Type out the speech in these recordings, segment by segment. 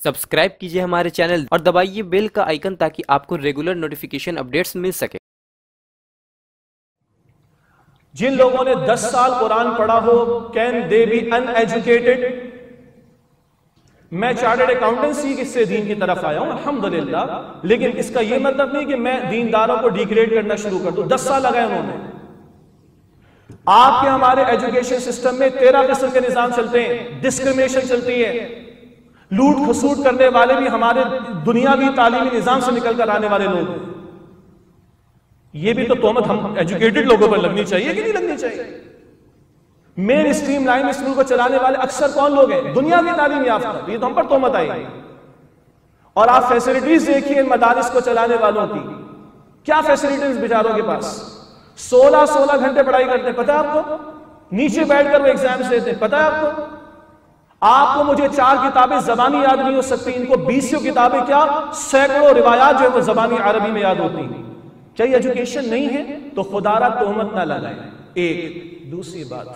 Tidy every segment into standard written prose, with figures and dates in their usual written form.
Subscribe कीजिए हमारे channel और दबाइए बेल का आइकन ताकि आपको रेगुलर नोटिफिकेशन अपडेट्स मिल सके। जिन लोगों ने 10 साल कुरान पढ़ा हो, कैन दे बी अनएजुकेटेड? मैं चार्टर्ड अकाउंटेंसी से दीन की तरफ आया हूं अल्हम्दुलिल्लाह, लेकिन इसका यह मतलब नहीं कि मैं दीनदारों को डिग्रेड करना शुरू कर दूं। 10 साल लगाए उन्होंने। आपके हमारे एजुकेशन सिस्टम में 13 किस्म के निजाम चलते हैं, डिस्क्रिमिनेशन चलती है, लूट खसूट करने वाले भी हमारे दुनियावी तालीमी निजाम से निकल कर आने वाले लोग। ये भी तो तोहमत हम एजुकेटेड लोगों पर लगनी चाहिए कि नहीं लगनी चाहिए? मेन स्ट्रीम लाइन स्कूल को चलाने वाले अक्सर कौन लोग हैं? दुनियावी तालीम याफ्ता। ये तो हम पर तोहमत आई। और आप फैसिलिटीज देखिए मदारिस को चलाने वालों की, क्या फैसिलिटीज बेचारों के पास। 16 घंटे पढ़ाई करते हैं, पता है आपको? नीचे बैठकर वो एग्जाम्स देते हैं, पता है आपको? आपको मुझे 4 किताबें जबानी याद नहीं हो सकती, इनको 20 किताबें क्या सैकड़ों रिवायात जो है वो जबानी अरबी में याद होती हैं। चाहिए एजुकेशन नहीं है तो खुदारा तोहमत ना लगाए। एक दूसरी बात,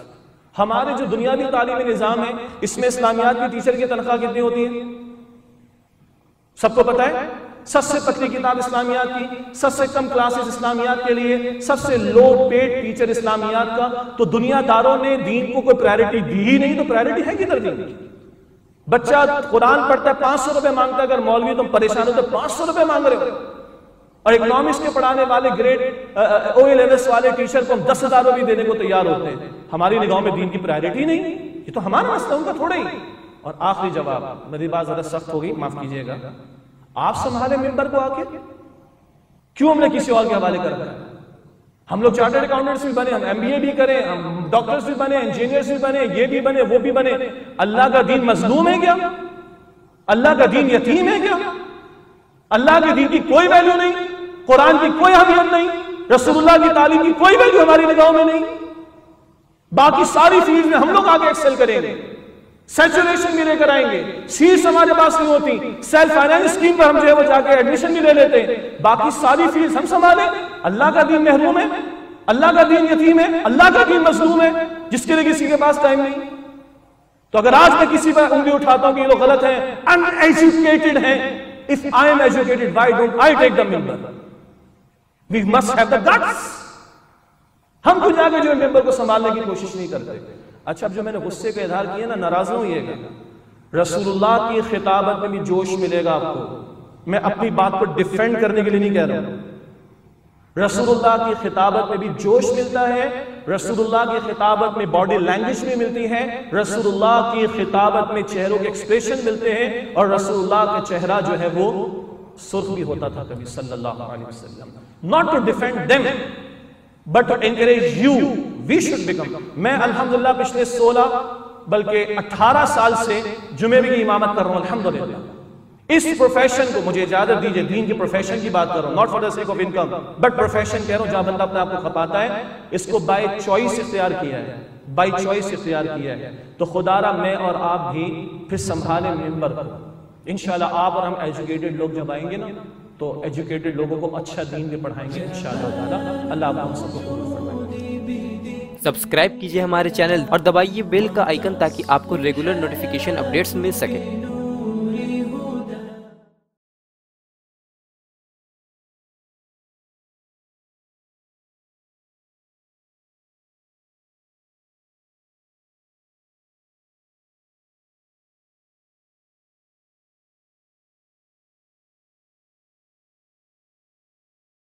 हमारे जो दुनियावी तालीमी निजाम है इसमें इस्लामियात की टीचर की तनख्वाह कितनी होती है? सबको पता है। सबसे पतली किताब इस्लामियात की, सबसे कम क्लासेस इस्लामियात के लिए, सबसे लो पेड टीचर इस्लामियात का। तो दुनियादारों ने दीन को कोई प्रायोरिटी दी ही नहीं, तो प्रायोरिटी है किधर दीन की? बच्चा कुरान पढ़ता है 500 रुपए मांगता है, अगर मौलवी तुम परेशान हो तो 500 रुपए मांग रहे हो। और इकोनॉमिक्स के पढ़ाने वाले ग्रेड OA लेवल्स वाले टीचर को हम 10,000 रुपए देने को तैयार होते हैं। हमारी निगाह में दीन की प्रायोरिटी नहीं, ये तो हमारा मसला, उनका थोड़ा ही। और आखिरी जवाब, मेरी बात ज्यादा सख्त होगी, माफ कीजिएगा। आप संभाले मिंबर को आके, क्यों हमने किसी और के हवाले कर रखा है? हम लोग चार्टर्ड अकाउंटेंट्स भी बने, हम MBA भी करें, हम डॉक्टर्स भी बने, इंजीनियर्स भी बने, ये भी बने, वो भी बने। अल्लाह का दीन मजलूम है क्या? अल्लाह का दीन यतीम है क्या? अल्लाह के दीन की कोई वैल्यू नहीं, कुरान की कोई अहमियत नहीं, रसूलुल्लाह की तालीम की कोई वैल्यू हमारी निगाहों में नहीं। बाकी सारी फील्ड में हम लोग आगे एक्सेल करेंगे, सैचुरेशन भी लेकर आएंगे, सीट्स हमारे पास नहीं होती, सेल्फ फाइनेंस स्कीम पर हम जो है वो जाके एडमिशन भी ले लेते हैं। बाकी सारी फील्ड हम संभालें। अल्लाह का दीन महरूम है, अल्लाह का दीन यतीम है, अल्लाह का दीन मजलूम है, जिसके लिए किसी के पास टाइम नहीं। तो अगर आज मैं किसी पर उंगली उठाता हूं कि ये लोग गलत हैं, अनएजुकेटेड हैं, if I am educated, why don't I take the minbar? We must have the guts. हम कुछ आगे जो मेंबर को संभालने की कोशिश नहीं करते। अच्छा, अब जो मैंने गुस्से का इजहार किया ना, नाराज न होइएगा। रसूलुल्लाह की खिताबत में भी जोश मिलेगा आपको। मैं अपनी बात को डिफेंड करने के लिए नहीं कह रहा हूं। रसूलुल्लाह की खिताबत में भी जोश मिलता है, रसूलुल्लाह की खिताबत में बॉडी लैंग्वेज भी मिलती है, रसूलुल्लाह की खिताबत में चेहरों के एक्सप्रेशन मिलते हैं, और रसूलुल्लाह का चेहरा जो है वो सुर्ख भी होता था कभी सल्लल्लाहु अलैहि वसल्लम। Not to defend them but to encourage you, we should become. मैं अल्हम्दुलिल्लाह पिछले 16 बल्कि 18 साल से जुमे की इमामत कर रहा हूं अल्हम्दुलिल्लाह। इस प्रोफेशन को मुझे इजाजत दीजिए, दीन के प्रोफेशन की बात कर रहा हूं, not for the sake of income but profession कह रहा हूं, जहां बंदा अपने आप को खपाता है, इसको बाय चॉइस इख्तियार किया है, बाय चॉइस इख्तियार किया है। तो खुदारा मैं और आप भी फिर संभाले मिंबर को। इंशाल्लाह आप और हम एजुकेटेड लोग जब आएंगे ना, तो एजुकेटेड लोगों को अच्छा दीन भी पढ़ाएंगे इंशाअल्लाह ताला। अल्लाह आप हम सबको कबूल फरमाए। सब्सक्राइब कीजिए हमारे चैनल और दबाइए बेल का आइकन ताकि आपको रेगुलर नोटिफिकेशन अपडेट्स मिल सके।